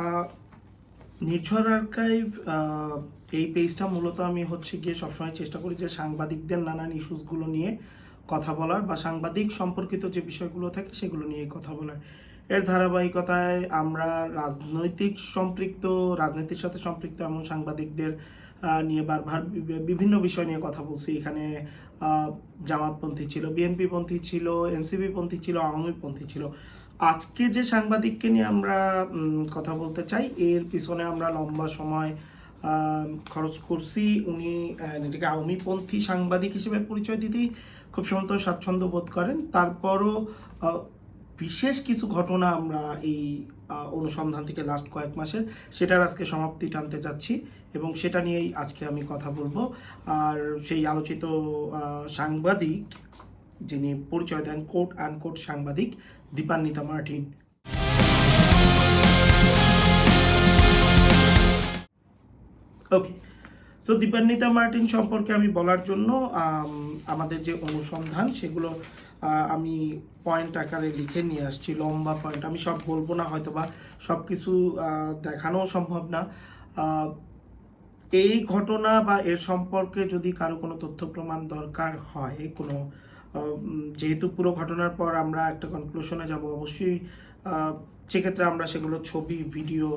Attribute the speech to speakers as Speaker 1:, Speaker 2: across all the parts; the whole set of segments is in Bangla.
Speaker 1: আহ, নির্ঝর আর্কাইভ এই পেজটা মূলত আমি হচ্ছে গিয়ে সবসময় চেষ্টা করি যে সাংবাদিকদের নানান ইস্যুসগুলো নিয়ে কথা বলার বা সাংবাদিক সম্পর্কিত যে বিষয়গুলো থাকে সেগুলো নিয়ে কথা বলার। এর ধারাবাহিকতায় আমরা রাজনীতির সাথে সম্পৃক্ত এমন সাংবাদিকদের নিয়ে বারবার বিভিন্ন বিষয় নিয়ে কথা বলছি। এখানে জামাতপন্থী ছিল, বিএনপিপন্থী ছিল, এনসিপিপন্থী ছিল, আওয়ামীপন্থী ছিল। আজকে যে সাংবাদিককে নিয়ে আমরা কথা বলতে চাই, এর পিছনে আমরা লম্বা সময় খরচ করছি। উনি নিজেকে আওয়ামীপন্থী সাংবাদিক হিসেবে পরিচয় দিতেই খুব সম্ভবত স্বাচ্ছন্দ্য বোধ করেন। তারপরও বিশেষ কিছু ঘটনা আমরা এই অনুসন্ধান থেকে লাস্ট কয়েক মাসের, সেটার আজকে সমাপ্তি টানতে যাচ্ছি এবং সেটা নিয়েই আজকে আমি কথা বলবো। আর সেই আলোচিত সাংবাদিক যিনি পরিচয় দেন কোট অ্যান্ড কোট সাংবাদিক দীপান্বিতা মার্টিন। ওকে, সো দীপান্বিতা মার্টিন সম্পর্কে আমি বলার জন্য আমাদের যে অনুসন্ধান সেগুলো আমি পয়েন্ট আকারে লিখে নিয়ে আসছি, লম্বা পয়েন্ট। আমি সব বলবো না, হয়তো বা সব কিছু দেখানো সম্ভব না। এই ঘটনা বা এর সম্পর্কে যদি কারো কোনো তথ্য প্রমাণ দরকার হয়, কোনো যেহেতু পুরো ঘটনার পর আমরা একটা কনক্লুশনে যাব, অবশ্যই সেক্ষেত্রে আমরা সেগুলো ছবি, ভিডিও,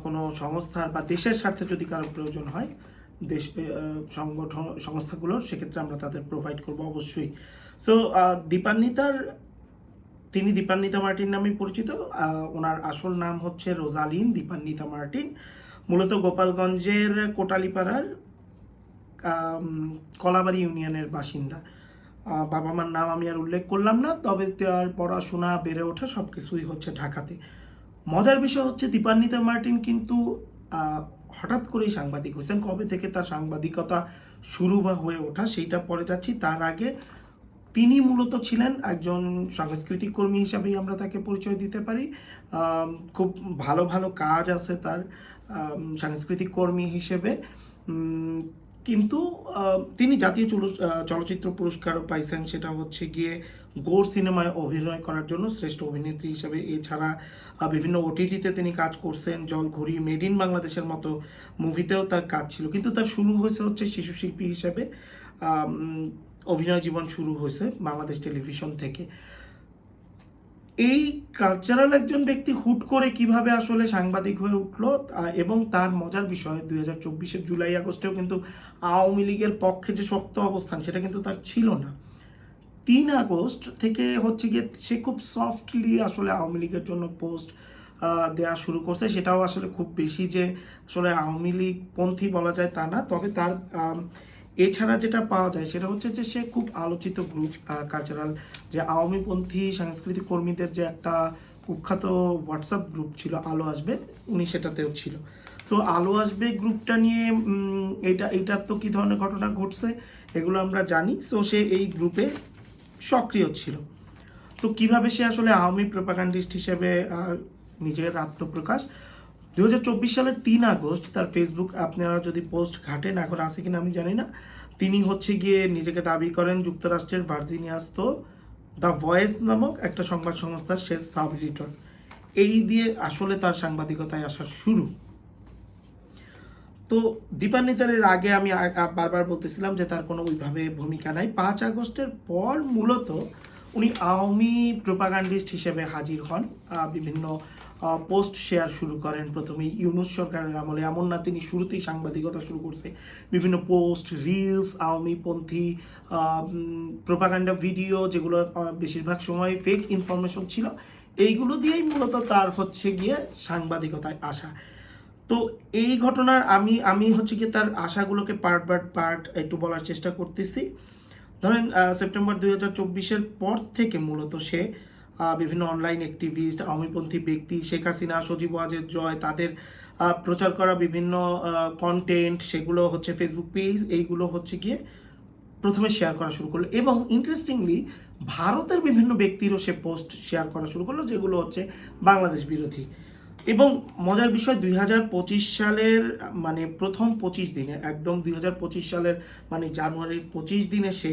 Speaker 1: কোনো সংস্থার বা দেশের স্বার্থে যদি কারো প্রয়োজন হয় দেশ সংস্থাগুলোর, সেক্ষেত্রে আমরা তাদের প্রোভাইড করব অবশ্যই। সো তিনি দীপান্বিতা মার্টিন নামে পরিচিত। ওনার আসল নাম হচ্ছে রোজালিন দীপান্বিতা মার্টিন। মূলত গোপালগঞ্জের কোটালীপাড়ার কলাবাড়ি ইউনিয়নের বাসিন্দা। বাবা মার নাম আমি আর উল্লেখ করলাম না, তবে তার পড়াশোনা, বেড়ে ওঠা সব কিছুই হচ্ছে ঢাকাতে। মজার বিষয় হচ্ছে দীপান্বিতা মার্টিন কিন্তু হঠাৎ করেই সাংবাদিক হয়েছেন। কবে থেকে তার সাংবাদিকতা শুরু বা হয়ে ওঠা সেইটা পরে যাচ্ছি। তার আগে তিনি মূলত ছিলেন একজন সাংস্কৃতিক কর্মী হিসাবেই আমরা তাকে পরিচয় দিতে পারি। খুব ভালো ভালো কাজ আছে তার সাংস্কৃতিক কর্মী হিসেবে। কিন্তু তিনি জাতীয় চলচ্চিত্র পুরস্কারও পাইছেন, সেটা হচ্ছে গিয়ে গোর সিনেমায় অভিনয় করার জন্য শ্রেষ্ঠ অভিনেত্রী হিসেবে। এছাড়া বিভিন্ন ওটিটিতে তিনি কাজ করছেন, জলঘড়ি, মেড ইন বাংলাদেশের মতো মুভিতেও তার কাজ ছিল। কিন্তু তার শুরু হয়েছে হচ্ছে শিশু শিল্পী হিসেবে। অভিনয় জীবন শুরু হয়েছে বাংলাদেশ টেলিভিশন থেকে। এই কালচারাল একজন ব্যক্তি হুট করে কিভাবে আসলে সাংবাদিক হয়ে উঠলো, এবং তার মজার বিষয় 2024-এর জুলাই আগস্টেও কিন্তু আওয়ামী লীগের পক্ষে যে শক্ত অবস্থান সেটা কিন্তু তার ছিল না। 3 আগস্ট থেকে হচ্ছে গিয়ে সে খুব সফটলি আসলে আওয়ামী লীগের জন্য পোস্ট দেওয়া শুরু করছে। সেটাও আসলে খুব বেশি যে আসলে আওয়ামী লীগ পন্থী বলা যায় তা না, তবে তার এছাড়া যেটা পাওয়া যায় সেটা হচ্ছে যে সে খুব আলোচিত গ্রুপ কালচারাল, যে আওয়ামীপন্থী সাংস্কৃতিক কর্মীদের যে একটা কুখ্যাত হোয়াটসঅ্যাপ গ্রুপ ছিল আলো আসবে, উনি সেটাতেও ছিল। সো আলো আসবে গ্রুপটা নিয়ে এইটার তো কী ধরনের ঘটনা ঘটছে এগুলো আমরা জানি। সো সে এই গ্রুপে সক্রিয় ছিল। তো কিভাবে সে আসলে আওয়ামী প্রোপাগান্ডিস্ট হিসেবে নিজের আত্মপ্রকাশ, 2024 সালের 3 আগস্ট তার ফেসবুক, আপনারা যদি পোস্ট ঘাটেন, এখন আছে কিনা আমি জানি না, তিনি হচ্ছে গিয়ে নিজেকে দাবি করেন যুক্তরাষ্ট্রের ভার্জিনিয়াস্থ দ্য ভয়েস নামক একটা সংবাদ সংস্থার সে সাব এডিটর। এই দিয়ে আসলে তার সাংবাদিকতায় আসার শুরু। তো দীপান্বিতার আগে আমি বারবার বলতেছিলাম যে তার কোনো ওইভাবে ভূমিকা নাই। 5 আগস্টের পর মূলত উনি আওয়ামী প্রোপাগান্ডিস্ট হিসেবে হাজির হন, বিভিন্ন পোস্ট শেয়ার শুরু করেন। প্রথমে ইউনূস সরকারের আমলে, এমন না তিনি শুরুতেই সাংবাদিকতা শুরু করছে, বিভিন্ন পোস্ট, রিলস, আওয়ামীপন্থী প্রোপাগান্ডা ভিডিও, যেগুলো বেশিরভাগ সময় ফেক ইনফরমেশন ছিল, এইগুলো দিয়েই মূলত তার হচ্ছে গিয়ে সাংবাদিকতায় আসা। তো এই ঘটনার আমি হচ্ছে গিয়ে তার আশাগুলোকে পার্ট বাই পার্ট একটু বলার চেষ্টা করতেছি। ধরেন সেপ্টেম্বর 2024-এর পর থেকে মূলত সে বিভিন্ন অনলাইন অ্যাক্টিভিস্ট, আওয়ামীপন্থী ব্যক্তি, শেখ হাসিনা, সজীব ওয়াজেদ জয়, তাদের প্রচার করা বিভিন্ন কন্টেন্ট, সেগুলো হচ্ছে ফেসবুক পেজ, এইগুলো হচ্ছে গিয়ে প্রথমে শেয়ার করা শুরু করলো। এবং ইন্টারেস্টিংলি ভারতের বিভিন্ন ব্যক্তিরও সে পোস্ট শেয়ার করা শুরু করলো, যেগুলো হচ্ছে বাংলাদেশ বিরোধী। এবং মজার বিষয়, 2025 সালের মানে প্রথম 25 দিনে, একদম 2025 সালের মানে জানুয়ারির 25 দিনে সে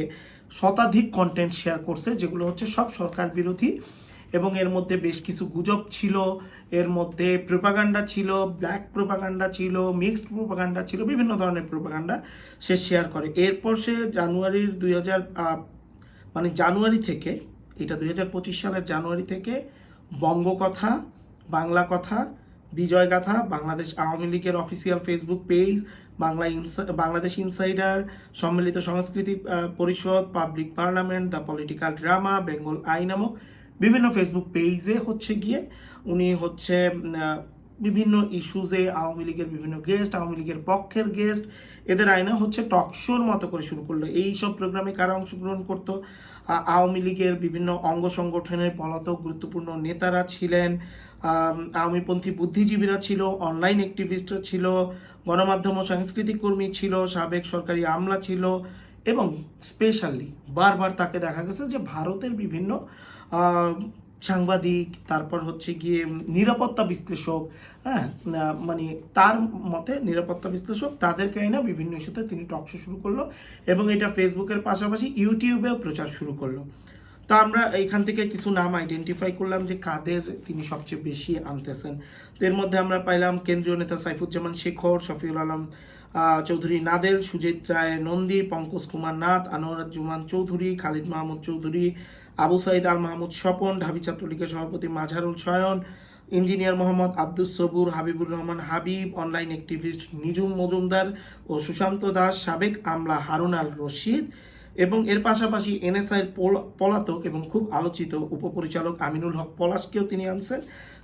Speaker 1: শতাধিক কন্টেন্ট শেয়ার করছে, যেগুলো হচ্ছে সব সরকার বিরোধী এবং এর মধ্যে বেশ কিছু গুজব ছিল, এর মধ্যে প্রোপাগান্ডা ছিল, ব্ল্যাক প্রোপাগান্ডা ছিল, মিক্সড প্রোপাগান্ডা ছিল, বিভিন্ন ধরনের প্রোপাগান্ডা সে শেয়ার করে। এরপর সে জানুয়ারির 2000 মানে জানুয়ারি থেকে, এটা 2025 সালের জানুয়ারি থেকে বঙ্গকথা, বাংলা কথা, বিজয় গাথা, বাংলাদেশ আওয়ামী লীগের official Facebook page, Bangladesh insider, সম্মিলিত সংস্কৃতি পরিষদ, public parliament, the political drama, Bengal I নামক বিভিন্ন ফেসবুক পেজে হচ্ছে গিয়ে উনি হচ্ছে বিভিন্ন ইস্যুজে আওয়ামী লীগের বিভিন্ন গেস্ট, আওয়ামী লীগের পক্ষের গেস্ট, এদের আইনা হচ্ছে টক শোর মতো করে শুরু করলো। এই সব প্রোগ্রামে কারা অংশগ্রহণ করতো? আওয়ামী লীগের বিভিন্ন অঙ্গ সংগঠনের পলাতক গুরুত্বপূর্ণ নেতারা ছিলেন, আওয়ামীপন্থী বুদ্ধিজীবীরা ছিল, অনলাইন অ্যাক্টিভিস্টরা ছিল, গণমাধ্যম ও সাংস্কৃতিক কর্মী ছিল, সাবেক সরকারি আমলা ছিল, এবং স্পেশালি বারবার তাকে দেখা গেছে যে ভারতের বিভিন্ন সাংবাদিক, তারপর হচ্ছে গিয়ে নিরাপত্তা বিশ্লেষক, হ্যাঁ, মানে তার মতে নিরাপত্তা বিশ্লেষক, তাদেরকে না বিভিন্ন ইস্যুতে তিনি টক শো শুরু করলো এবং এটা ফেসবুকের পাশাপাশি ইউটিউবেও প্রচার শুরু করলো। তো আমরা এইখান থেকে কিছু নাম আইডেন্টিফাই করলাম যে কাদের তিনি সবচেয়ে বেশি আনতেছেন। তো এর মধ্যে আমরা পাইলাম কেন্দ্রীয় নেতা সাইফুজ্জামান শেখর, শফিউল আলম চৌধুরী নাদেল, সুজিত রায় নন্দী, পঙ্কজ কুমার নাথ, আনোয়ারুজ্জামান চৌধুরী, খালিদ মাহমুদ চৌধুরী, আবু সাইদ আল মাহমুদ স্বপন, ঢাবি ছাত্রলীগের সভাপতি মাঝারুল শয়ন, engineer Mohammad Abdus Sabur, Habibur Rahman Habib, online activist Nijum Majumdar ও সুশান্ত দাস, সাবেক আমলা হারুন আল রশিদ, এবং এর পাশাপাশি এনএসআইয়ের পলাতক এবং খুব আলোচিত উপপরিচালক আমিনুল হক পলাশকেও তিনি আনছেন,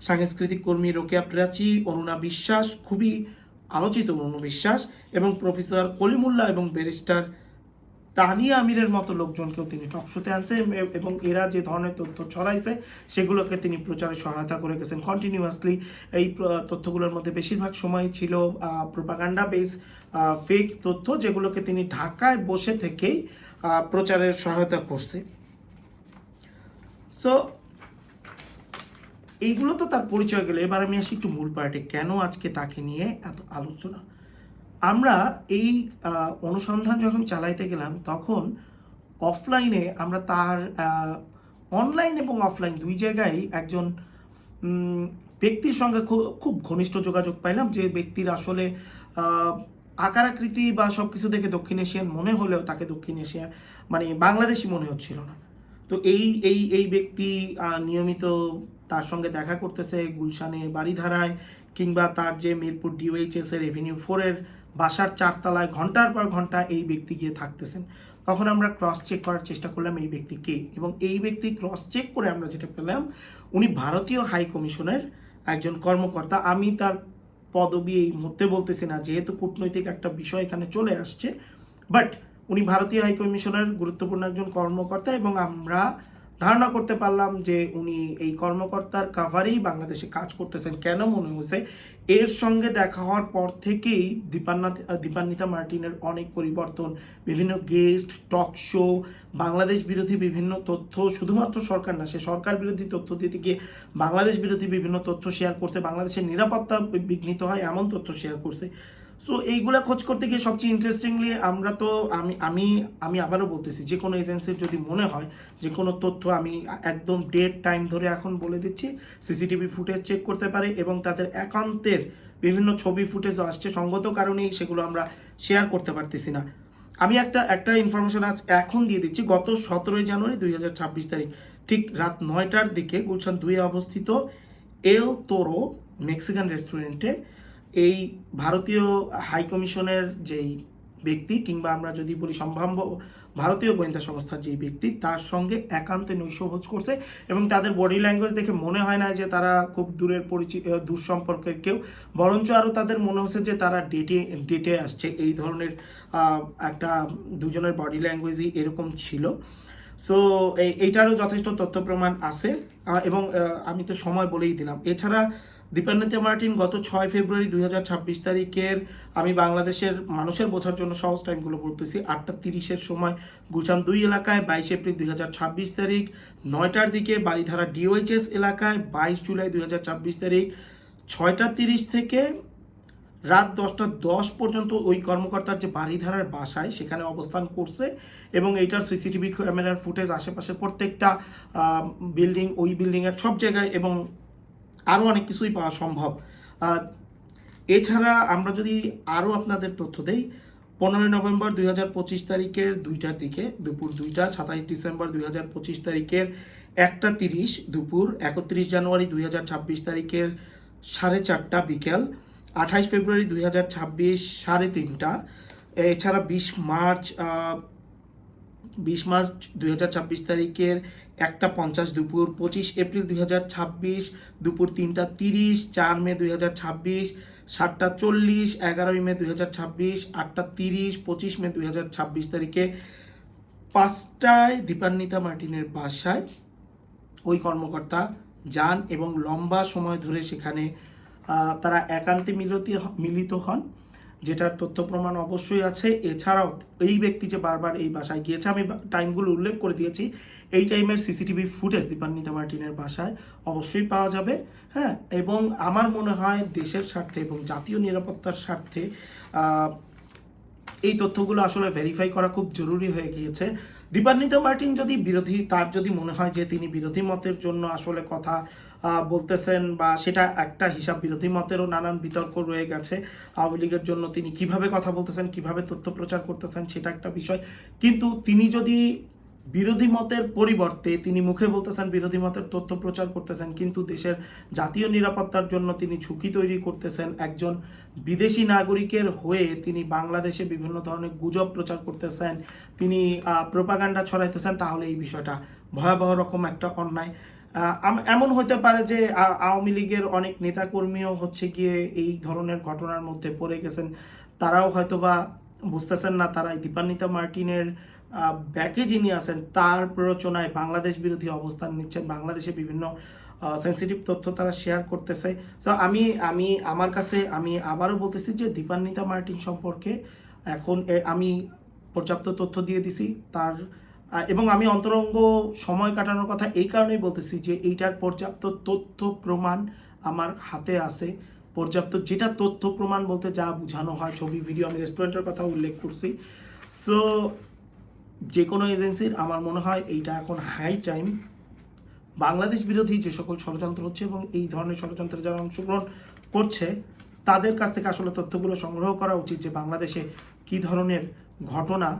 Speaker 1: সাংস্কৃতিক কর্মী রোকেয়া প্রাচী, অরুণা বিশ্বাস, খুবই আলোচিত অরুণা বিশ্বাস, এবং প্রফেসর কলিমুল্লাহ এবং ব্যারিস্টার তানিয়া আমিরের মতো লোকজনকেও তিনি টকশোতে আনছেন এবং এরা যে ধরনের তথ্য ছড়াইছে সেগুলোকে তিনি প্রচারে সহায়তা করে গেছেন কন্টিনিউয়াসলি। এই তথ্যগুলোর মধ্যে বেশিরভাগ সময় ছিল প্রোপাগান্ডা বেস ফেক তথ্য, যেগুলোকে তিনি ঢাকায় বসে থেকেই প্রচারের সহায়তা করছে। সো এইগুলো তো তার পরিচয় গেলে, এবার আমি আসি একটু মূল পার্টে, কেন আজকে তাকে নিয়ে এত আলোচনা। আমরা এই অনুসন্ধান যখন চালাইতে গেলাম তখন অফলাইনে আমরা তার অনলাইন এবং অফলাইন দুই জায়গায় একজন ব্যক্তির সঙ্গে খুব ঘনিষ্ঠ যোগাযোগ পাইলাম, যে ব্যক্তির আসলে আকার আকৃতি বা সব কিছু দেখে দক্ষিণ এশিয়ান মনে হলেও তাকে দক্ষিণ এশিয়া মানে বাংলাদেশি মনে হচ্ছিল না। তো এই ব্যক্তি নিয়মিত তার সঙ্গে দেখা করতেছে গুলশানে বাড়িধারায়, কিংবা তার যে মিরপুর ডিওএইচএস এর এভিনিউ 4 এর বাসার 4 তলায় ঘন্টার পর ঘন্টা এই ব্যক্তি গিয়ে থাকতেছেন। তখন আমরা ক্রস চেক করার চেষ্টা করলাম এই ব্যক্তি কে, এবং এই ব্যক্তি ক্রস চেক করে আমরা যেটা পেলাম উনি ভারতীয় হাই কমিশনের একজন কর্মকর্তা। আমি তার পদবি এই মুহূর্তে বলতেছি না, যেহেতু কূটনৈতিক একটা বিষয় এখানে চলে আসছে, বাট উনি ভারতীয় হাই কমিশনের গুরুত্বপূর্ণ একজন কর্মকর্তা, এবং আমরা ধারণা করতে পারলাম যে উনি এই কর্মকর্তার কাভারেই বাংলাদেশে কাজ করতেছেন। কেন মনে হয়েছে, এর সঙ্গে দেখা হওয়ার পর থেকেই দীপান্বিতা মার্টিনের অনেক পরিবর্তন, বিভিন্ন গেস্ট, টক শো, বাংলাদেশ বিরোধী বিভিন্ন তথ্য, শুধুমাত্র সরকার না, সে সরকার বিরোধী তথ্য দিতে গিয়ে বাংলাদেশ বিরোধী বিভিন্ন তথ্য শেয়ার করছে, বাংলাদেশের নিরাপত্তা বিঘ্নিত হয় এমন তথ্য শেয়ার করছে। সো এইগুলা খোঁজ করতে গিয়ে সবচেয়ে ইন্টারেস্টিংলি আমরা তো আমি আবারও বলতেছি, যে কোনো এজেন্সির যদি মনে হয় যে কোনো তথ্য, আমি একদম ডেট টাইম ধরে এখন বলে দিচ্ছি, সিসিটিভি ফুটেজ চেক করতে পারে, এবং তাদের একান্তের বিভিন্ন ছবি ফুটেজও আসছে, সঙ্গত কারণেই সেগুলো আমরা শেয়ার করতে পারতেছি না। আমি একটা ইনফরমেশন আজ এখন দিয়ে দিচ্ছি। গত 17 জানুয়ারি 2026 তারিখ ঠিক রাত 9টার দিকে গুলশান 2 অবস্থিত এল তোরো মেক্সিকান রেস্টুরেন্টে এই ভারতীয় হাই কমিশনের যেই ব্যক্তি, কিংবা আমরা যদি বলি সম্ভাব্য ভারতীয় গোয়েন্দা সংস্থার যেই ব্যক্তি, তার সঙ্গে একান্তে নৈশভোজ করছে, এবং তাদের বডি ল্যাঙ্গুয়েজ দেখে মনে হয় না যে তারা খুব দূরের দূর সম্পর্কের কেউ, বরঞ্চ আরও তাদের মনে হচ্ছে যে তারা ডেটে আসছে। এই ধরনের একটা দুজনের বডি ল্যাঙ্গুয়েজই এরকম ছিল। সো এইটারও যথেষ্ট তথ্য প্রমাণ আছে, এবং আমি তো সময় বলেই দিলাম। এছাড়া দীপান্বিতা মার্টিন গত 6 ফেব্রুয়ারি 2026 তারিখের, আমি বাংলাদেশের মানুষের বোঝার জন্য সহজ টাইমগুলো বলতেছি, 8:30-এর সময় গুলশান 2 এলাকায়, 22 এপ্রিল 2026 তারিখ 9টার দিকে বাড়িধারা ডিওএইচএস এলাকায়, 22 জুলাই 2026 তারিখ 6:30 থেকে রাত 10টা 10 পর্যন্ত ওই কর্মকর্তার যে বারিধারার বাসায় সেখানে অবস্থান করছে এবং এইটার সিসিটিভি ক্যামেরার ফুটেজ আশেপাশের প্রত্যেকটা বিল্ডিং, ওই বিল্ডিংয়ের সব জায়গায় এবং আরও অনেক কিছুই পাওয়া সম্ভব। এছাড়া আমরা যদি আরও আপনাদের তথ্য দেই, 15 নভেম্বর 2025 তারিখের 2টার দিকে, দুপুর 2টা, 27 ডিসেম্বর 2025 তারিখের 1টা 30 দুপুর, 31 জানুয়ারি 2026 তারিখের 4:30 বিকেল, 28 ফেব্রুয়ারি 2026 3:30, এছাড়া 20 মার্চ 2026 তারিখের 1টা 50 দুপুর, 25 এপ্রিল 2026 দুপুর 3টা 30, 4 মে 2026 7টা 40, 11 মে 2026 8টা 30, 25 মে 2026 তারিখে 5টায় দীপান্বিতা মার্টিনের বাসায় ওই কর্মকর্তা যান এবং লম্বা সময় ধরে সেখানে তারা একান্তে মিলিত হন, যেটার তথ্য প্রমাণ অবশ্যই আছে। এছাড়াও এই ব্যক্তি যে বারবার এই বাসায় গিয়েছে, আমি টাইমগুলো উল্লেখ করে দিয়েছি, এই টাইমের সিসিটিভি ফুটেজ দীপান্বিতা মার্টিনের বাসায় অবশ্যই পাওয়া যাবে। হ্যাঁ, এবং আমার মনে হয় দেশের স্বার্থে এবং জাতীয় নিরাপত্তার স্বার্থে এই তথ্যগুলো আসলে ভেরিফাই করা খুব জরুরি হয়ে গিয়েছে। দীপান্বিতা মার্টিন যদি তার যদি মনে হয় যে তিনি বিরোধী মতের জন্য আসলে কথা বলতেছেন, বা সেটা একটা হিসাব, বিরোধী মতেরও নানান বিতর্ক রয়ে গেছে, আওয়ামী লীগের জন্য তিনি কিভাবে কথা বলতেছেন, কিভাবে তথ্য প্রচার করতেছেন সেটা একটা বিষয়, কিন্তু তিনি যদি বিরোধী মতের পরিবর্তে তিনি মুখে বলতেছেন বিরোধী মতের তথ্য প্রচার করতেছেন, কিন্তু দেশের জাতীয় নিরাপত্তার জন্য তিনি ঝুঁকি তৈরি করতেছেন, একজন বিদেশি নাগরিকের হয়ে তিনি বাংলাদেশে বিভিন্ন ধরনের গুজব প্রচার করতেছেন, তিনি প্রোপাগান্ডা ছড়াইতেছেন, তাহলে এই বিষয়টা ভয়াবহ রকম একটা অন্যায়। এমন হতে পারে যে আওয়ামী লীগের অনেক নেতাকর্মীও হচ্ছে গিয়ে এই ধরনের ঘটনার মধ্যে পড়ে গেছেন, তারাও হয়তোবা বুঝতেছেন না, তারা দীপান্বিতা মার্টিনের ব্যাকে যিনি আছেন তার প্ররোচনায় বাংলাদেশ বিরোধী অবস্থান নিচ্ছেন, বাংলাদেশে বিভিন্ন সেন্সিটিভ তথ্য তারা শেয়ার করতেছে। সো আমার কাছে আমি আবারও বলতেছি যে দীপান্বিতা মার্টিন সম্পর্কে এখন আমি পর্যাপ্ত তথ্য দিয়ে দিছি তার, এবং আমি অন্তরঙ্গ সময় কাটানোর কথা এই কারণেই বলতেছি যে এইটার পর্যাপ্ত তথ্য প্রমাণ আমার হাতে আছে। পর্যাপ্ত যেটা তথ্য প্রমাণ বলতে যা বোঝানো হয়, ছবি, ভিডিও, আমি রেস্টুরেন্টের কথা উল্লেখ করছি। সো যে কোনো এজেন্সির আমার মনে হয় এইটা এখন হাই টাইম বাংলাদেশ বিরোধী যে সকল ষড়যন্ত্র হচ্ছে এবং এই ধরনের ষড়যন্ত্রে যারা অংশগ্রহণ করছে তাদের কাছ থেকে আসলে তথ্যগুলো সংগ্রহ করা উচিত, যে বাংলাদেশে কি ধরনের ঘটনা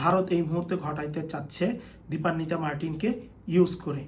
Speaker 1: ভারত এই মুহূর্তে ঘটাইতে চাচ্ছে দীপান্বিতা মার্টিনকে ইউজ করে।